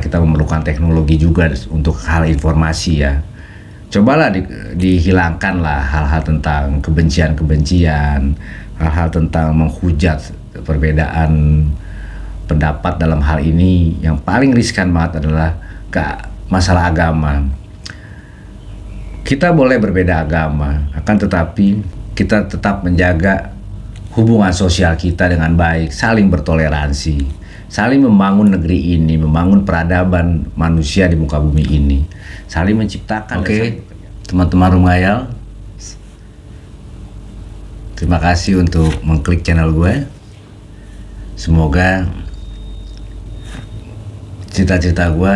kita memerlukan teknologi juga untuk hal informasi ya. Cobalah dihilangkanlah hal-hal tentang kebencian-kebencian, hal-hal tentang menghujat perbedaan pendapat. Dalam hal ini yang paling riskan banget adalah masalah agama. Kita boleh berbeda agama, akan tetapi kita tetap menjaga hubungan sosial kita dengan baik, saling bertoleransi, saling membangun negeri ini, membangun peradaban manusia di muka bumi ini, saling menciptakan. Oke, teman-teman Rumahayal, terima kasih untuk mengklik channel gue. Semoga cita-cita gue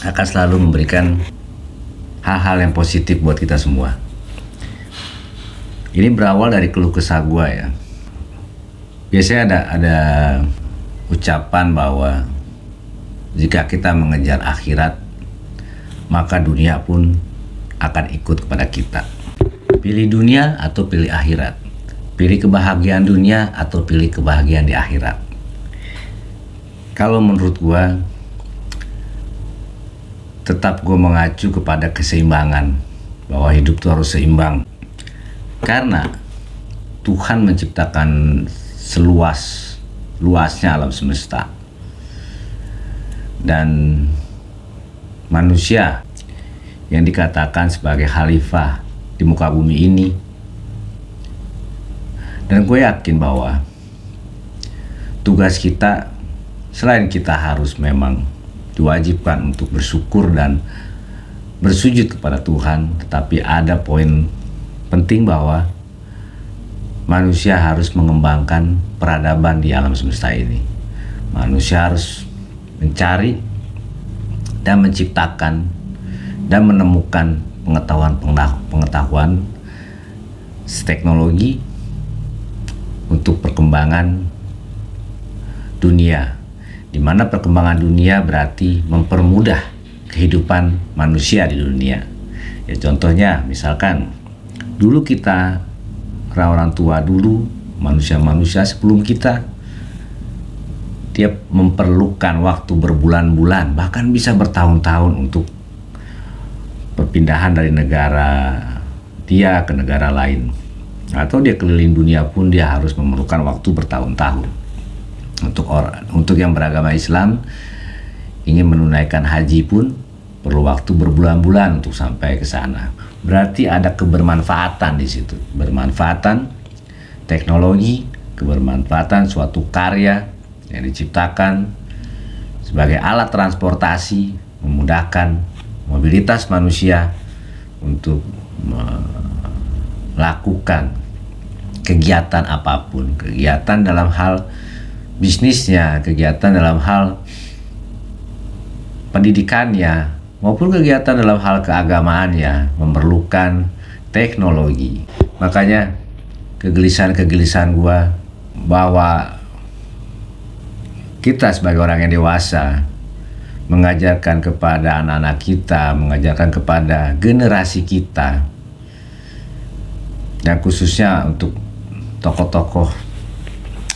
akan selalu memberikan hal-hal yang positif buat kita semua. Ini berawal dari keluh kesah gue ya. Biasanya ada ucapan bahwa jika kita mengejar akhirat, maka dunia pun akan ikut kepada kita. Pilih dunia atau pilih akhirat. Pilih kebahagiaan dunia atau pilih kebahagiaan di akhirat. Kalau menurut gue, tetap gue mengacu kepada keseimbangan, bahwa hidup itu harus seimbang. Karena Tuhan menciptakan seluas-luasnya alam semesta, dan manusia yang dikatakan sebagai khalifah di muka bumi ini. Dan gue yakin bahwa tugas kita, selain kita harus memang diwajibkan untuk bersyukur dan bersujud kepada Tuhan, tetapi ada poin penting bahwa manusia harus mengembangkan peradaban di alam semesta ini. Manusia harus mencari dan menciptakan dan menemukan pengetahuan teknologi untuk perkembangan dunia, di mana perkembangan dunia berarti mempermudah kehidupan manusia di dunia. Ya, contohnya misalkan dulu kita, orang tua dulu, manusia-manusia sebelum kita, dia memerlukan waktu berbulan-bulan, bahkan bisa bertahun-tahun untuk perpindahan dari negara dia ke negara lain. Atau dia keliling dunia pun dia harus memerlukan waktu bertahun-tahun. Untuk yang beragama Islam, ingin menunaikan haji pun perlu waktu berbulan-bulan untuk sampai ke sana. Berarti ada kebermanfaatan di situ, bermanfaatan teknologi, kebermanfaatan suatu karya yang diciptakan sebagai alat transportasi, memudahkan mobilitas manusia untuk melakukan kegiatan apapun, kegiatan dalam hal bisnisnya, kegiatan dalam hal pendidikannya, maupun kegiatan dalam hal keagamaannya memerlukan teknologi. Makanya kegelisahan gua bahwa kita sebagai orang yang dewasa mengajarkan kepada anak-anak kita, mengajarkan kepada generasi kita, dan khususnya untuk tokoh-tokoh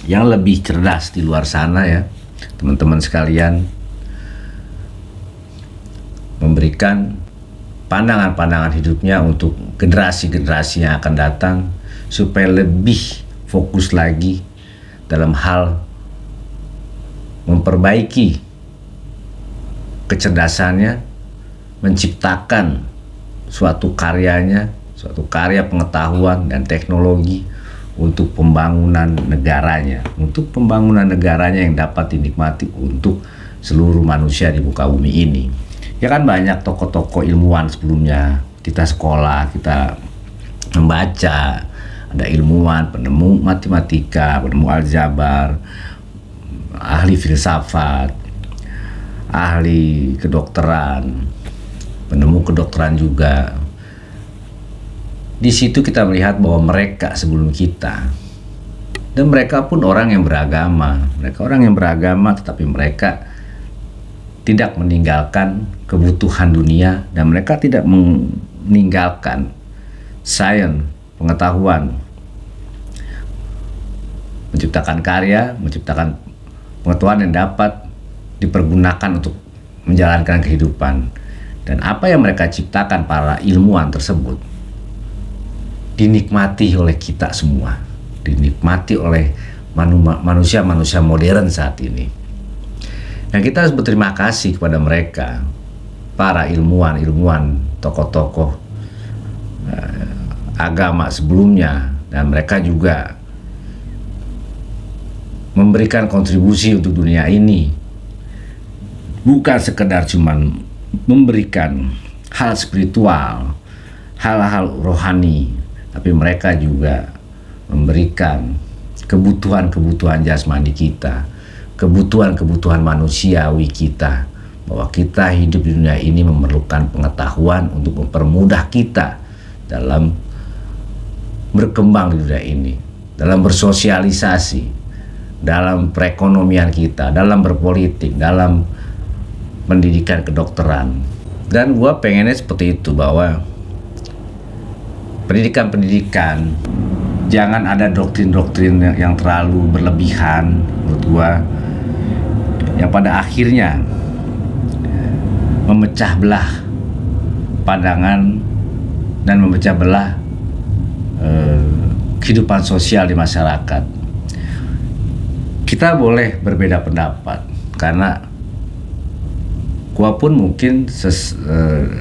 yang lebih cerdas di luar sana ya, teman-teman sekalian, memberikan pandangan-pandangan hidupnya untuk generasi-generasi yang akan datang, supaya lebih fokus lagi dalam hal memperbaiki kecerdasannya, menciptakan suatu karyanya, suatu karya pengetahuan dan teknologi untuk pembangunan negaranya, yang dapat dinikmati untuk seluruh manusia di muka bumi ini. Ya kan banyak tokoh-tokoh ilmuwan sebelumnya, kita sekolah, kita membaca, ada ilmuwan, penemu matematika, penemu aljabar, ahli filsafat, ahli kedokteran, penemu kedokteran juga. Di situ kita melihat bahwa mereka sebelum kita, dan mereka pun orang yang beragama, tetapi mereka tidak meninggalkan kebutuhan dunia, dan mereka tidak meninggalkan sains, pengetahuan, menciptakan karya, menciptakan pengetahuan yang dapat dipergunakan untuk menjalankan kehidupan. Dan apa yang mereka ciptakan para ilmuwan tersebut dinikmati oleh kita semua, dinikmati oleh manusia-manusia modern saat ini. Dan kita harus berterima kasih kepada mereka, para ilmuwan, tokoh-tokoh agama sebelumnya, dan mereka juga memberikan kontribusi untuk dunia ini, bukan sekedar cuman memberikan hal spiritual, hal-hal rohani, tapi mereka juga memberikan kebutuhan-kebutuhan jasmani kita, kebutuhan-kebutuhan manusiawi kita, bahwa kita hidup di dunia ini memerlukan pengetahuan untuk mempermudah kita dalam berkembang di dunia ini, dalam bersosialisasi, dalam perekonomian kita, dalam berpolitik, dalam pendidikan kedokteran. Dan gua pengennya seperti itu, bahwa pendidikan jangan ada doktrin-doktrin yang terlalu berlebihan menurut gua, yang pada akhirnya memecah belah pandangan dan memecah belah kehidupan sosial di masyarakat. Kita boleh berbeda pendapat, karena gua pun mungkin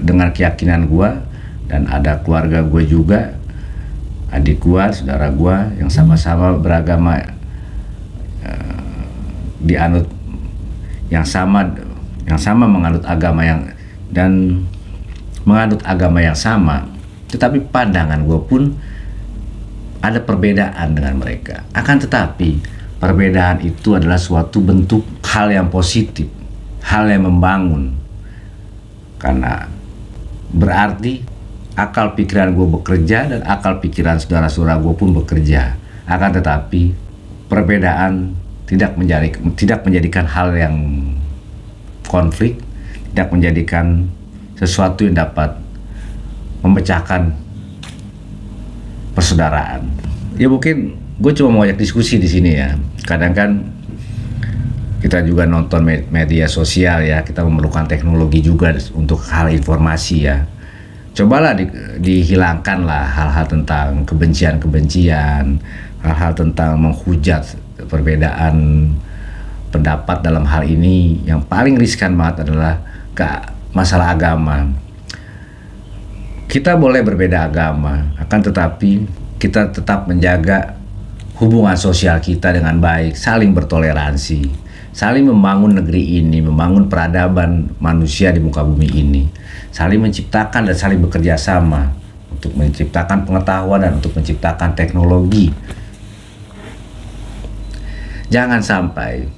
dengan keyakinan gua, dan ada keluarga gue juga, adik gue, saudara gue yang sama-sama beragama, dianut yang sama menganut agama dan menganut agama yang sama, tetapi pandangan gue pun ada perbedaan dengan mereka. Akan tetapi perbedaan itu adalah suatu bentuk hal yang positif, hal yang membangun, karena berarti akal pikiran gue bekerja dan akal pikiran saudara-saudara gue pun bekerja. Akan tetapi perbedaan tidak menjadikan hal yang konflik, tidak menjadikan sesuatu yang dapat memecahkan persaudaraan. Ya mungkin gue cuma mau ajak diskusi di sini ya. Kadang kan kita juga nonton media sosial ya, kita memerlukan teknologi juga untuk hal informasi ya. Cobalah dihilangkanlah hal-hal tentang kebencian, hal-hal tentang menghujat perbedaan pendapat. Dalam hal ini yang paling riskan banget adalah masalah agama. Kita boleh berbeda agama, akan tetapi kita tetap menjaga hubungan sosial kita dengan baik, saling bertoleransi, saling membangun negeri ini, membangun peradaban manusia di muka bumi ini, saling menciptakan dan saling bekerja sama untuk menciptakan pengetahuan dan untuk menciptakan teknologi. Jangan sampai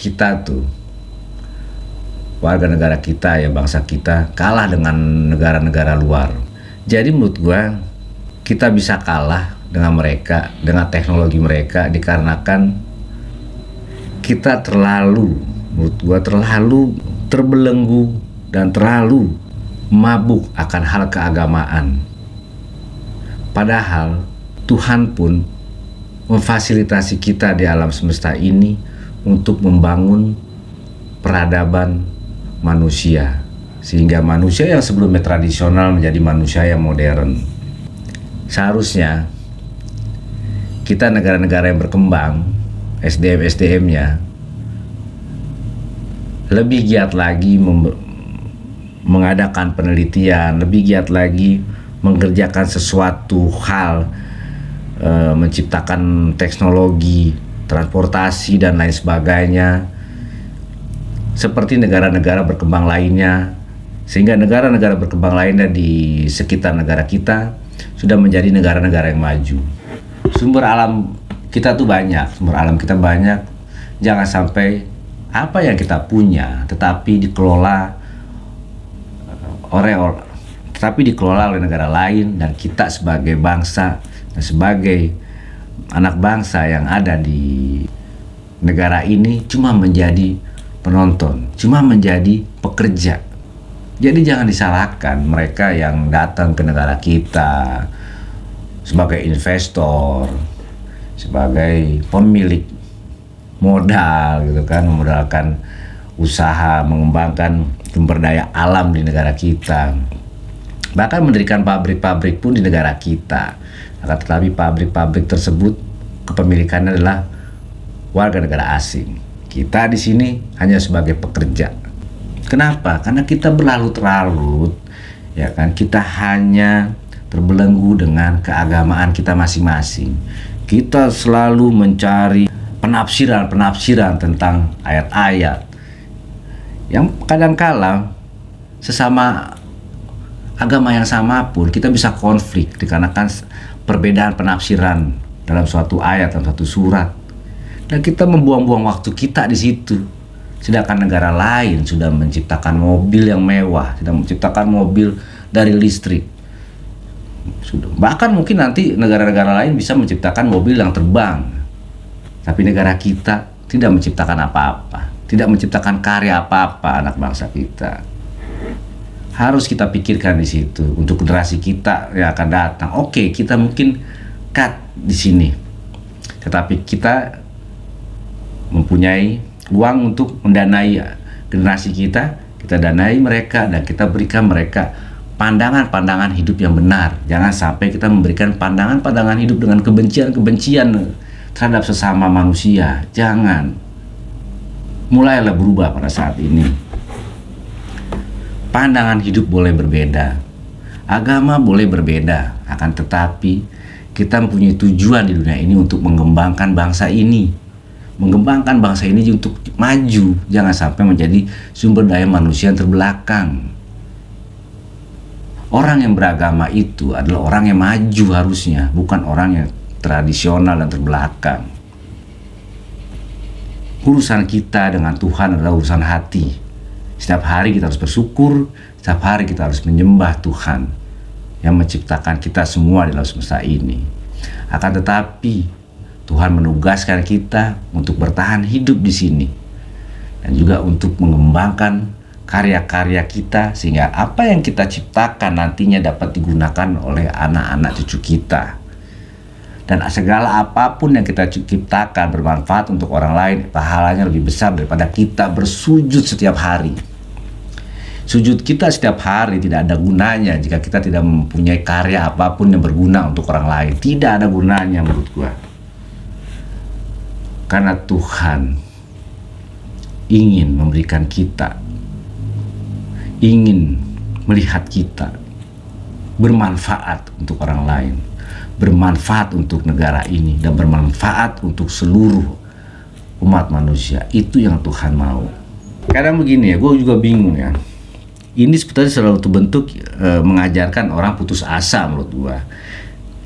kita tuh, warga negara kita ya, bangsa kita kalah dengan negara-negara luar. Jadi menurut gua kita bisa kalah dengan mereka, dengan teknologi mereka, dikarenakan kita terlalu terbelenggu dan terlalu mabuk akan hal keagamaan. Padahal Tuhan pun memfasilitasi kita di alam semesta ini untuk membangun peradaban manusia, sehingga manusia yang sebelumnya tradisional menjadi manusia yang modern. Seharusnya kita negara-negara yang berkembang, SDM-nya lebih giat lagi mengadakan penelitian, lebih giat lagi mengerjakan sesuatu hal, menciptakan teknologi, transportasi dan lain sebagainya, seperti negara-negara berkembang lainnya, sehingga negara-negara berkembang lainnya di sekitar negara kita sudah menjadi negara-negara yang maju. Sumber alam kita tuh banyak, jangan sampai apa yang kita punya tetapi dikelola oleh negara lain, dan kita sebagai bangsa dan sebagai anak bangsa yang ada di negara ini cuma menjadi penonton, cuma menjadi pekerja. Jadi jangan disalahkan mereka yang datang ke negara kita sebagai investor, sebagai pemilik modal gitu kan, memodalkan usaha mengembangkan sumber daya alam di negara kita, bahkan mendirikan pabrik-pabrik pun di negara kita. Akan tetapi pabrik-pabrik tersebut kepemilikannya adalah warga negara asing. Kita di sini hanya sebagai pekerja. Kenapa? Karena kita berlarut-larut, ya kan? Kita hanya terbelenggu dengan keagamaan kita masing-masing. Kita selalu mencari penafsiran tentang ayat-ayat yang kadang-kala sesama agama yang sama pun kita bisa konflik dikarenakan perbedaan penafsiran dalam suatu ayat, dalam suatu surat, dan kita membuang-buang waktu kita di situ. Sedangkan negara lain sudah menciptakan mobil yang mewah, sudah menciptakan mobil dari listrik. Bahkan mungkin nanti negara-negara lain bisa menciptakan mobil yang terbang. Tapi negara kita tidak menciptakan apa-apa, tidak menciptakan karya apa-apa anak bangsa kita. Harus kita pikirkan di situ untuk generasi kita yang akan datang. Oke, kita mungkin cut di sini, tetapi kita mempunyai uang untuk mendanai generasi kita danai mereka dan kita berikan mereka pandangan-pandangan hidup yang benar. Jangan sampai kita memberikan pandangan-pandangan hidup dengan kebencian-kebencian terhadap sesama manusia. Jangan. Mulailah berubah pada saat ini. Pandangan hidup boleh berbeda, agama boleh berbeda, akan tetapi kita mempunyai tujuan di dunia ini untuk mengembangkan bangsa ini. Mengembangkan bangsa ini untuk maju, jangan sampai menjadi sumber daya manusia yang terbelakang. Orang yang beragama itu adalah orang yang maju harusnya, bukan orang yang tradisional dan terbelakang. Urusan kita dengan Tuhan adalah urusan hati. Setiap hari kita harus bersyukur, setiap hari kita harus menyembah Tuhan yang menciptakan kita semua di dalam semesta ini. Akan tetapi Tuhan menugaskan kita untuk bertahan hidup di sini dan juga untuk mengembangkan karya-karya kita sehingga apa yang kita ciptakan nantinya dapat digunakan oleh anak-anak cucu kita. Dan segala apapun yang kita ciptakan bermanfaat untuk orang lain, pahalanya lebih besar daripada kita bersujud setiap hari. Sujud kita setiap hari tidak ada gunanya jika kita tidak mempunyai karya apapun yang berguna untuk orang lain. Tidak ada gunanya menurut gua. Karena Tuhan ingin memberikan kita, ingin melihat kita bermanfaat untuk orang lain, bermanfaat untuk negara ini, dan bermanfaat untuk seluruh umat manusia. Itu yang Tuhan mau. Kadang begini ya, gue juga bingung ya. Ini sebetulnya selalu bentuk mengajarkan orang putus asa menurut gua.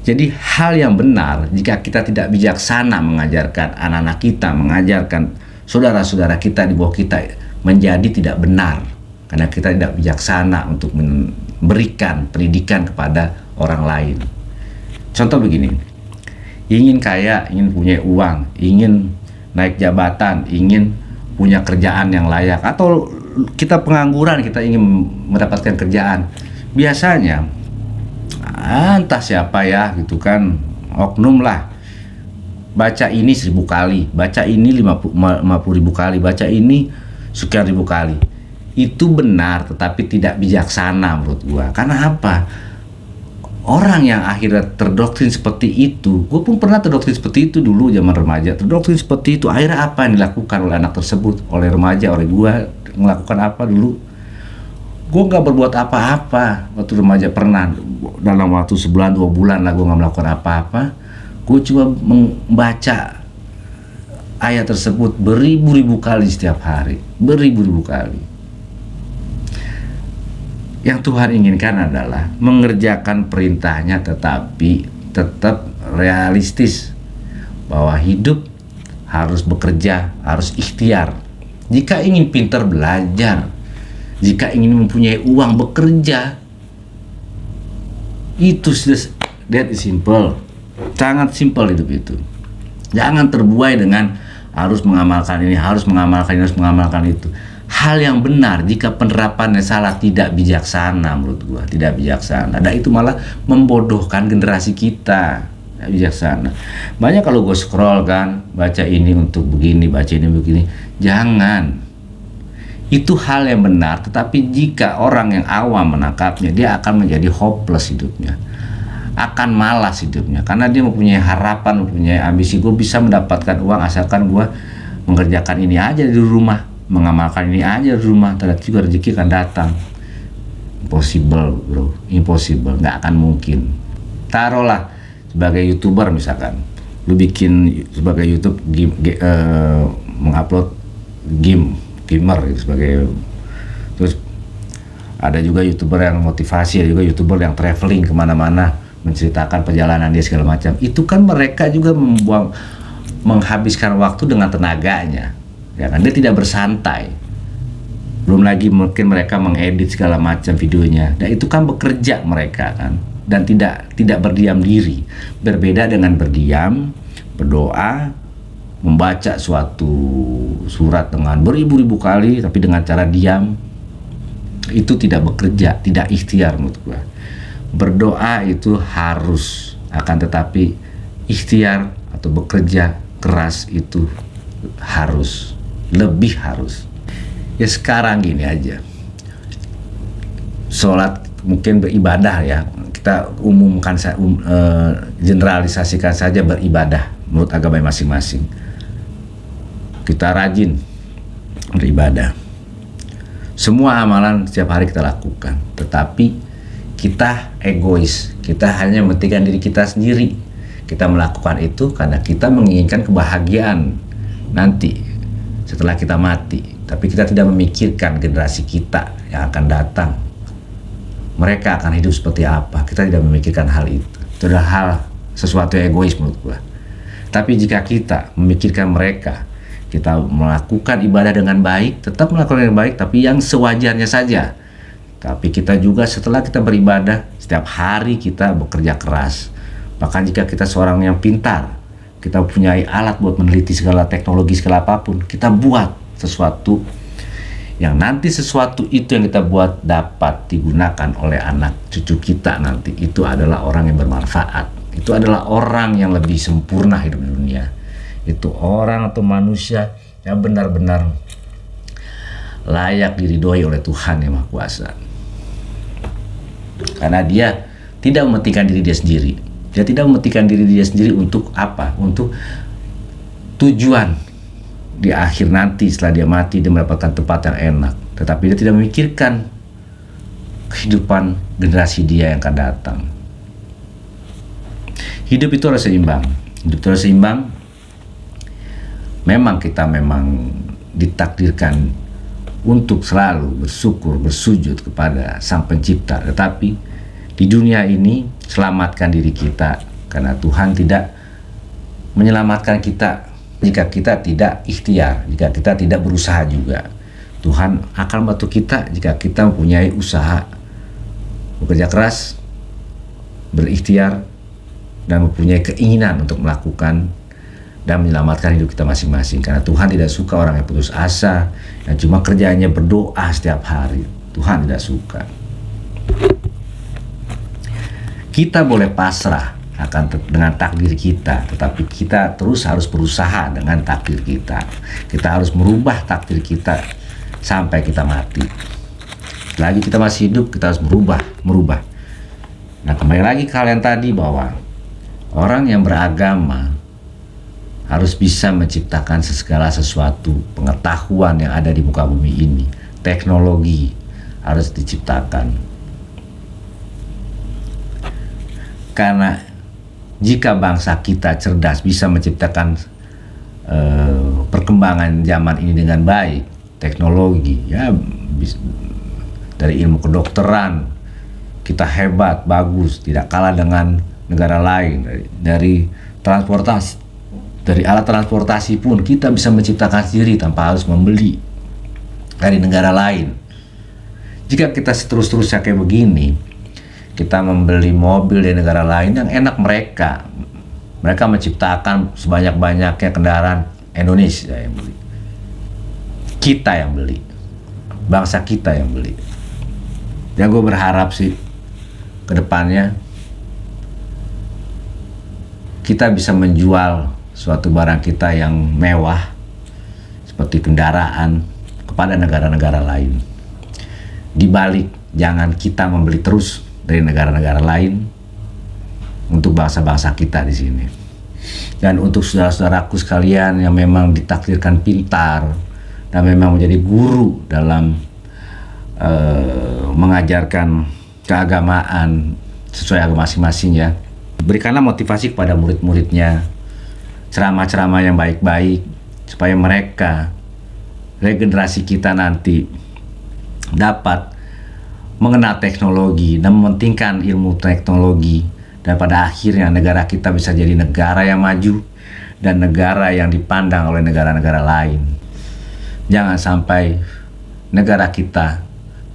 Jadi hal yang benar jika kita tidak bijaksana mengajarkan anak-anak kita, mengajarkan saudara-saudara kita di bawah kita menjadi tidak benar. Karena kita tidak bijaksana untuk memberikan pendidikan kepada orang lain. Contoh begini, ingin kaya, ingin punya uang, ingin naik jabatan, ingin punya kerjaan yang layak, atau kita pengangguran, kita ingin mendapatkan kerjaan. Biasanya entah siapa ya gitu kan, oknum lah, baca ini 1000 kali, baca ini 50.000 kali, baca ini sekian ribu kali. Itu benar tetapi tidak bijaksana menurut gua. Karena apa? Orang yang akhirnya terdoktrin seperti itu, gue pun pernah terdoktrin seperti itu dulu zaman remaja, terdoktrin seperti itu. Akhirnya apa yang dilakukan oleh anak tersebut, oleh remaja, oleh gue melakukan apa dulu? Gue nggak berbuat apa-apa waktu remaja, pernah dalam waktu sebulan 2 bulan lah gue nggak melakukan apa-apa. Gue cuma membaca ayat tersebut beribu-ribu kali setiap hari, beribu-ribu kali. Yang Tuhan inginkan adalah mengerjakan perintahnya tetapi tetap realistis, bahwa hidup harus bekerja, harus ikhtiar. Jika ingin pintar belajar, jika ingin mempunyai uang bekerja, itu sudah, that is simple, sangat simple hidup itu. Jangan terbuai dengan harus mengamalkan ini, harus mengamalkan ini, harus mengamalkan itu. Hal yang benar jika penerapannya salah tidak bijaksana menurut gua, tidak bijaksana. Dan itu malah membodohkan generasi kita, tidak bijaksana. Banyak kalau gue scroll kan, baca ini untuk begini, baca ini begini. Jangan. Itu hal yang benar, tetapi jika orang yang awam menangkapnya, dia akan menjadi hopeless hidupnya, akan malas hidupnya, karena dia mempunyai harapan, mempunyai ambisi. Gue bisa mendapatkan uang asalkan gue mengerjakan ini aja di rumah, mengamalkan ini aja di rumah, ternyata juga rezeki akan datang. Impossible bro, impossible, nggak akan mungkin. Taruhlah sebagai YouTuber misalkan, lu bikin sebagai YouTube mengupload gamer gitu sebagai, terus ada juga YouTuber yang motivasi, ada juga YouTuber yang traveling kemana-mana menceritakan perjalanan dia segala macam. Itu kan mereka juga menghabiskan waktu dengan tenaganya, ya kan, dia tidak bersantai. Belum lagi mungkin mereka mengedit segala macam videonya, dan itu kan bekerja mereka kan, dan tidak berdiam diri. Berbeda dengan berdiam, berdoa, membaca suatu surat dengan beribu-ribu kali tapi dengan cara diam, itu tidak bekerja, tidak ikhtiar menurut gua. Berdoa itu harus, akan tetapi ikhtiar atau bekerja keras itu harus, lebih harus. Ya sekarang gini aja, sholat mungkin beribadah ya, kita umumkan, generalisasikan saja beribadah menurut agama masing-masing. Kita rajin beribadah, semua amalan setiap hari kita lakukan, tetapi kita egois, kita hanya mementingkan diri kita sendiri. Kita melakukan itu karena kita menginginkan kebahagiaan nanti setelah kita mati, tapi kita tidak memikirkan generasi kita yang akan datang, mereka akan hidup seperti apa. Kita tidak memikirkan hal itu. Itu adalah hal sesuatu yang egois menurut gua. Tapi jika kita memikirkan mereka, kita melakukan ibadah dengan baik, tetap melakukan dengan baik, tapi yang sewajarnya saja. Tapi kita juga setelah kita beribadah, setiap hari kita bekerja keras. Bahkan jika kita seorang yang pintar, kita punya alat buat meneliti segala teknologi, segala apapun, kita buat sesuatu yang nanti sesuatu itu yang kita buat dapat digunakan oleh anak cucu kita nanti. Itu adalah orang yang bermanfaat. Itu adalah orang yang lebih sempurna hidup di dunia. Itu orang atau manusia yang benar-benar layak diridhoi oleh Tuhan Yang Maha Kuasa. Karena dia tidak mementingkan diri dia sendiri. Dia tidak mementingkan diri dia sendiri untuk apa? Untuk tujuan di akhir nanti setelah dia mati, dia mendapatkan tempat yang enak. Tetapi dia tidak memikirkan kehidupan generasi dia yang akan datang. Hidup itu harus seimbang. Hidup itu harus seimbang. Memang kita ditakdirkan untuk selalu bersyukur, bersujud kepada Sang Pencipta. Tetapi di dunia ini selamatkan diri kita, karena Tuhan tidak menyelamatkan kita jika kita tidak ikhtiar, jika kita tidak berusaha juga. Tuhan akan bantu kita jika kita mempunyai usaha, bekerja keras, berikhtiar, dan mempunyai keinginan untuk melakukan dan menyelamatkan hidup kita masing-masing. Karena Tuhan tidak suka orang yang putus asa, yang cuma kerjanya berdoa setiap hari. Tuhan tidak suka. Kita boleh pasrah dengan takdir kita, tetapi kita terus harus berusaha dengan takdir kita. Kita harus merubah takdir kita sampai kita mati. Selagi kita masih hidup, kita harus merubah. Nah, kembali lagi ke hal yang tadi, bahwa orang yang beragama harus bisa menciptakan segala sesuatu, pengetahuan yang ada di muka bumi ini, teknologi harus diciptakan. Karena jika bangsa kita cerdas, bisa menciptakan perkembangan zaman ini dengan baik, teknologi, ya dari ilmu kedokteran kita hebat, bagus, tidak kalah dengan negara lain. Dari transportasi, dari alat transportasi pun kita bisa menciptakan sendiri tanpa harus membeli dari negara lain. Jika kita terus-terusnya kayak begini, kita membeli mobil dari negara lain yang enak mereka menciptakan sebanyak-banyaknya kendaraan, Indonesia yang beli, kita yang beli, bangsa kita yang beli. Dan gue berharap sih kedepannya kita bisa menjual suatu barang kita yang mewah seperti kendaraan kepada negara-negara lain. Di balik, jangan kita membeli terus dari negara-negara lain untuk bangsa-bangsa kita di sini. Dan untuk saudara-saudaraku sekalian yang memang ditakdirkan pintar dan memang menjadi guru dalam mengajarkan keagamaan sesuai agama masing-masing ya, berikanlah motivasi kepada murid-muridnya, ceramah-ceramah yang baik-baik supaya mereka, regenerasi kita nanti dapat mengenal teknologi dan mementingkan ilmu teknologi, dan pada akhirnya negara kita bisa jadi negara yang maju dan negara yang dipandang oleh negara-negara lain. Jangan sampai negara kita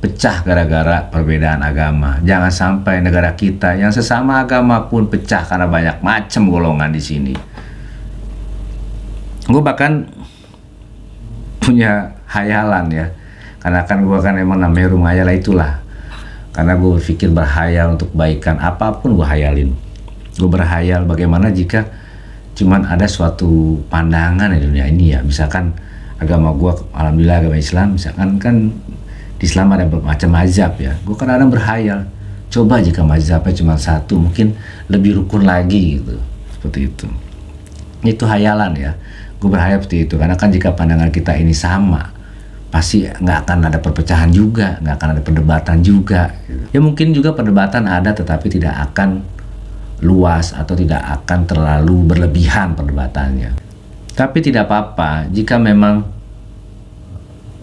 pecah gara-gara perbedaan agama. Jangan sampai negara kita yang sesama agama pun pecah karena banyak macam golongan di sini. Gue bahkan punya hayalan ya, karena kan gue kan emang namanya rumah hayal itulah. Karena gue berpikir berhayal untuk kebaikan, apapun gue hayalin. Gue berhayal bagaimana jika cuman ada suatu pandangan di dunia ini ya. Misalkan agama gue, alhamdulillah agama Islam, misalkan kan di Islam ada bermacam mazhab ya. Gue kadang-kadang berhayal, coba jika mazhabnya cuma satu, mungkin lebih rukun lagi gitu. Seperti itu. Itu hayalan ya. Gue berhayal seperti itu, karena kan jika pandangan kita ini sama, pasti nggak akan ada perpecahan juga, nggak akan ada perdebatan juga. Ya mungkin juga perdebatan ada, tetapi tidak akan luas atau tidak akan terlalu berlebihan perdebatannya. Tapi tidak apa-apa jika memang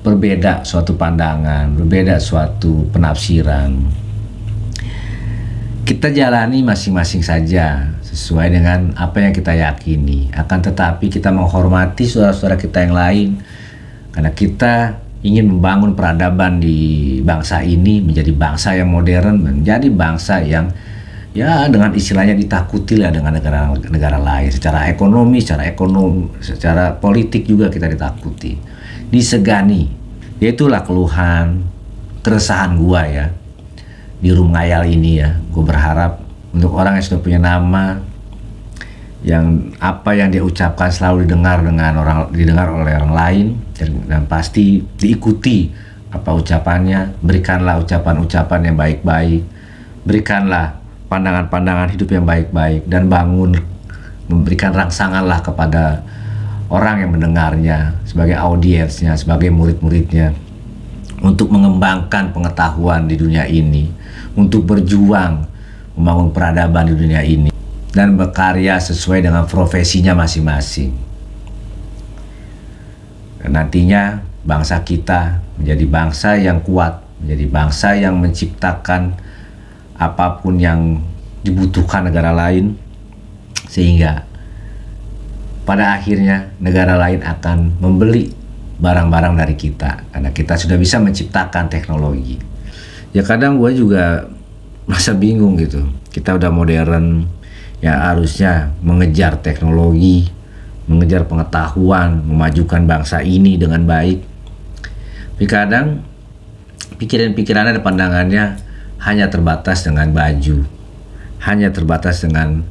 berbeda suatu pandangan, berbeda suatu penafsiran. Kita jalani masing-masing saja sesuai dengan apa yang kita yakini. Akan tetapi kita menghormati saudara-saudara kita yang lain, karena kita ingin membangun peradaban di bangsa ini menjadi bangsa yang modern, menjadi bangsa yang ya dengan istilahnya ditakuti lah dengan negara-negara lain. Secara ekonomi, secara politik juga kita ditakuti, disegani. Itulah keluhan, keresahan gua ya di rumah ngayal ini ya. Gue berharap untuk orang yang sudah punya nama, yang apa yang dia ucapkan selalu didengar oleh orang lain, dan pasti diikuti apa ucapannya. Berikanlah ucapan-ucapan yang baik-baik, berikanlah pandangan-pandangan hidup yang baik-baik, dan memberikan rangsanganlah kepada orang yang mendengarnya, sebagai audiensnya, sebagai murid-muridnya, untuk mengembangkan pengetahuan di dunia ini, untuk berjuang membangun peradaban di dunia ini, dan berkarya sesuai dengan profesinya masing-masing. Dan nantinya bangsa kita menjadi bangsa yang kuat, menjadi bangsa yang menciptakan apapun yang dibutuhkan negara lain, sehingga pada akhirnya negara lain akan membeli barang-barang dari kita, karena kita sudah bisa menciptakan teknologi. Ya kadang gue juga masa bingung gitu. Kita udah modern, ya harusnya mengejar teknologi, mengejar pengetahuan, memajukan bangsa ini dengan baik. Tapi kadang pikiran-pikiran dan pandangannya hanya terbatas dengan baju, hanya terbatas dengan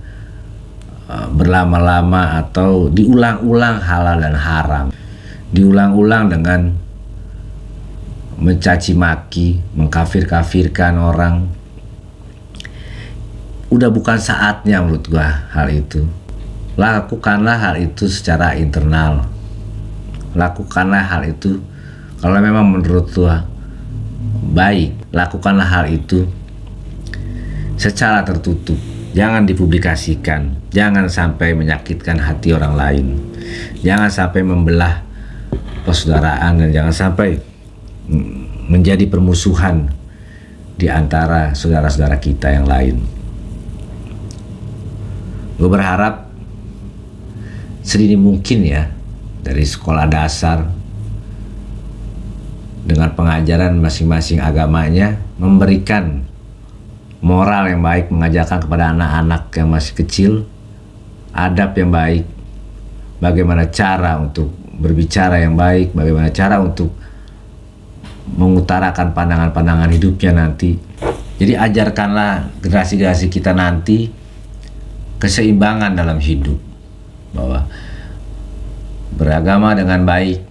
berlama-lama atau diulang-ulang halal dan haram, diulang-ulang dengan mencaci maki, mengkafir-kafirkan orang. Udah bukan saatnya menurut gua hal itu. Lakukanlah hal itu secara internal. Lakukanlah hal itu kalau memang menurut gua baik. Lakukanlah hal itu secara tertutup. Jangan dipublikasikan, jangan sampai menyakitkan hati orang lain, jangan sampai membelah persaudaraan, dan jangan sampai menjadi permusuhan di antara saudara-saudara kita yang lain. Gue berharap sedini mungkin ya, dari sekolah dasar dengan pengajaran masing-masing agamanya, memberikan moral yang baik, mengajarkan kepada anak-anak yang masih kecil adab yang baik, bagaimana cara untuk berbicara yang baik, bagaimana cara untuk mengutarakan pandangan-pandangan hidupnya nanti. Jadi ajarkanlah generasi-generasi kita nanti keseimbangan dalam hidup, bahwa beragama dengan baik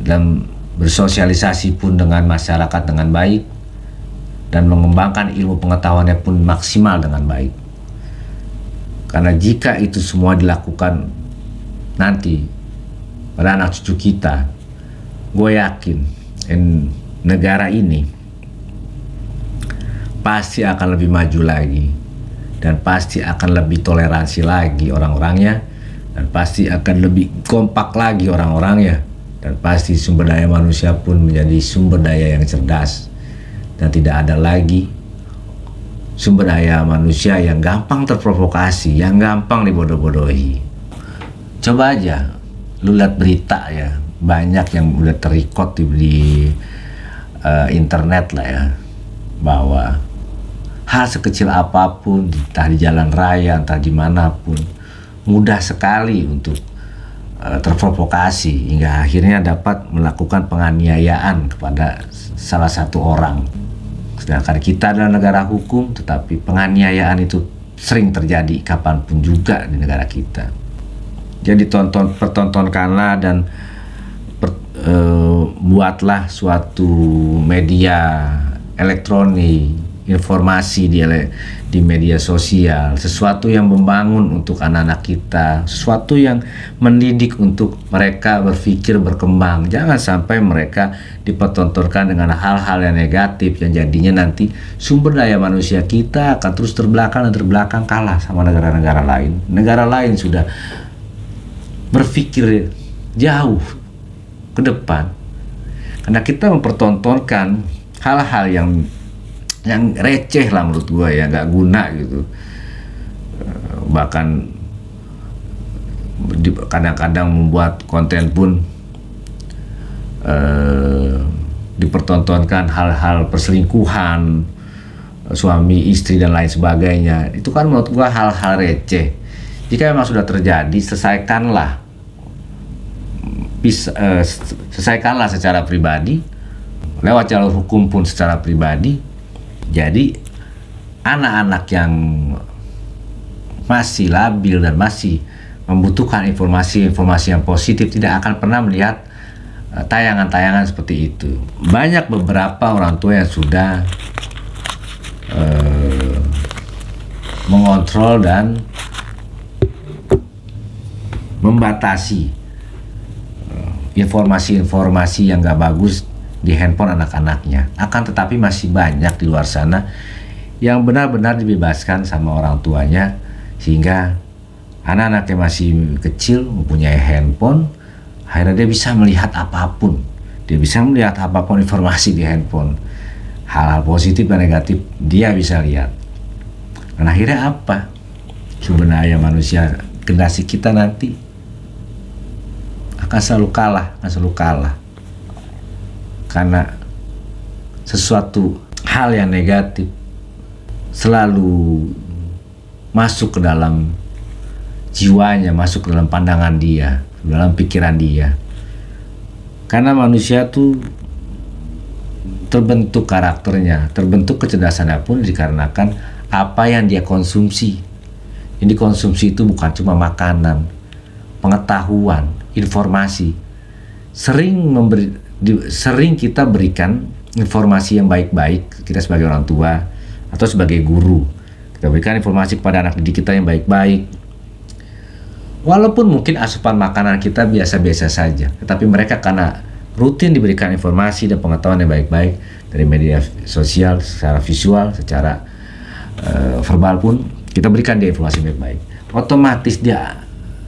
dan bersosialisasi pun dengan masyarakat dengan baik, dan mengembangkan ilmu pengetahuannya pun maksimal dengan baik. Karena jika itu semua dilakukan nanti pada anak cucu kita, gue yakin negara ini pasti akan lebih maju lagi, dan pasti akan lebih toleransi lagi orang-orangnya, dan pasti akan lebih kompak lagi orang-orangnya, dan pasti sumber daya manusia pun menjadi sumber daya yang cerdas, dan tidak ada lagi sumber daya manusia yang gampang terprovokasi, yang gampang dibodoh-bodohi. Coba aja lu lihat berita ya, banyak yang udah terikot di internet lah ya, bahwa hal sekecil apapun, entah di jalan raya, entah dimanapun, mudah sekali untuk terprovokasi hingga akhirnya dapat melakukan penganiayaan kepada salah satu orang. Sedangkan kita adalah negara hukum, tetapi penganiayaan itu sering terjadi kapanpun juga di negara kita. Jadi pertontonkanlah dan buatlah suatu media elektronik, informasi di media sosial, sesuatu yang membangun untuk anak-anak kita, sesuatu yang mendidik untuk mereka berpikir berkembang. Jangan sampai mereka dipertontonkan dengan hal-hal yang negatif yang jadinya nanti sumber daya manusia kita akan terus terbelakang kalah sama negara-negara lain. Negara lain sudah berpikir jauh ke depan, karena kita mempertontonkan hal-hal yang receh lah menurut gue ya, nggak guna gitu. Bahkan kadang-kadang membuat konten pun dipertontonkan hal-hal perselingkuhan suami istri dan lain sebagainya. Itu kan menurut gue hal-hal receh. Jika memang sudah terjadi, selesaikanlah secara pribadi, lewat jalur hukum pun secara pribadi. Jadi anak-anak yang masih labil dan masih membutuhkan informasi-informasi yang positif tidak akan pernah melihat tayangan-tayangan seperti itu. Banyak beberapa orang tua yang sudah mengontrol dan membatasi informasi-informasi yang gak bagus di handphone anak-anaknya. Akan tetapi masih banyak di luar sana yang benar-benar dibebaskan sama orang tuanya, sehingga anak-anak yang masih kecil mempunyai handphone, akhirnya dia bisa melihat apapun. Dia bisa melihat apapun informasi di handphone. Hal-hal positif dan negatif dia bisa lihat. Dan akhirnya apa? Sumber daya manusia generasi kita nanti akan selalu kalah. Karena sesuatu hal yang negatif selalu masuk ke dalam jiwanya, masuk ke dalam pandangan dia, dalam pikiran dia. Karena manusia tuh terbentuk karakternya, terbentuk kecerdasannya pun dikarenakan apa yang dia konsumsi. Yang dikonsumsi itu bukan cuma makanan, pengetahuan, informasi. Sering kita berikan informasi yang baik-baik, kita sebagai orang tua atau sebagai guru, kita berikan informasi kepada anak didik kita yang baik-baik. Walaupun mungkin asupan makanan kita biasa-biasa saja, tetapi mereka karena rutin diberikan informasi dan pengetahuan yang baik-baik dari media sosial, secara visual, secara verbal pun kita berikan dia informasi baik-baik, otomatis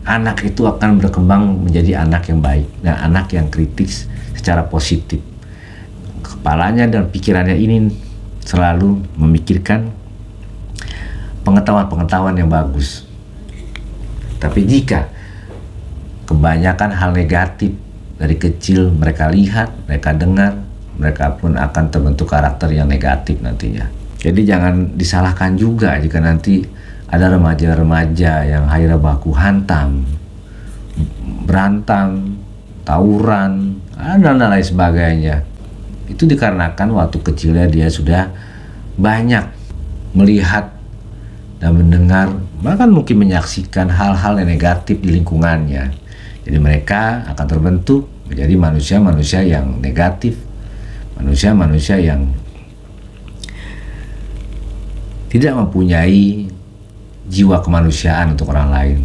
anak itu akan berkembang menjadi anak yang baik dan anak yang kritis secara positif. Kepalanya dan pikirannya ini selalu memikirkan pengetahuan-pengetahuan yang bagus. Tapi jika kebanyakan hal negatif dari kecil mereka lihat, mereka dengar, mereka pun akan terbentuk karakter yang negatif nantinya. Jadi jangan disalahkan juga jika nanti ada remaja-remaja yang akhirnya baku hantam, berantem, tawuran, dan lain sebagainya. Itu dikarenakan waktu kecilnya dia sudah banyak melihat dan mendengar, bahkan mungkin menyaksikan hal-hal yang negatif di lingkungannya. Jadi mereka akan terbentuk menjadi manusia-manusia yang negatif, manusia-manusia yang tidak mempunyai jiwa kemanusiaan untuk orang lain,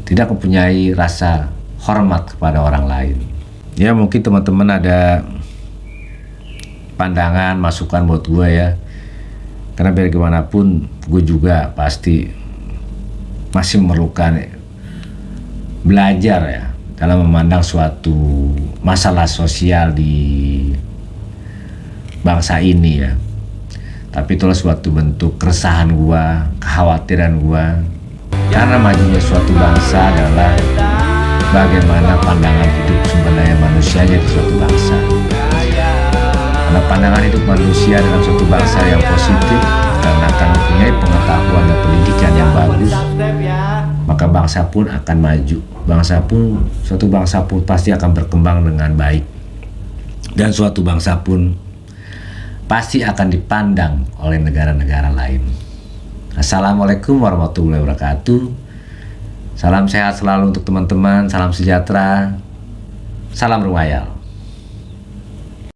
tidak mempunyai rasa hormat kepada orang lain. Ya mungkin teman-teman ada pandangan, masukan buat gue ya, karena biar gimana pun gue juga pasti masih memerlukan belajar ya dalam memandang suatu masalah sosial di bangsa ini ya. Tapi itulah suatu bentuk keresahan gua, kekhawatiran gua, karena majunya suatu bangsa adalah bagaimana pandangan hidup sumber daya manusianya di suatu bangsa. Karena pandangan hidup manusia dalam suatu bangsa yang positif, karena akan mempunyai pengetahuan dan pendidikan yang bagus, maka bangsa pun akan maju. Suatu bangsa pun pasti akan berkembang dengan baik. Dan suatu bangsa pun pasti akan dipandang oleh negara-negara lain. Assalamualaikum warahmatullahi wabarakatuh. Salam sehat selalu untuk teman-teman, salam sejahtera, salam Rumayal.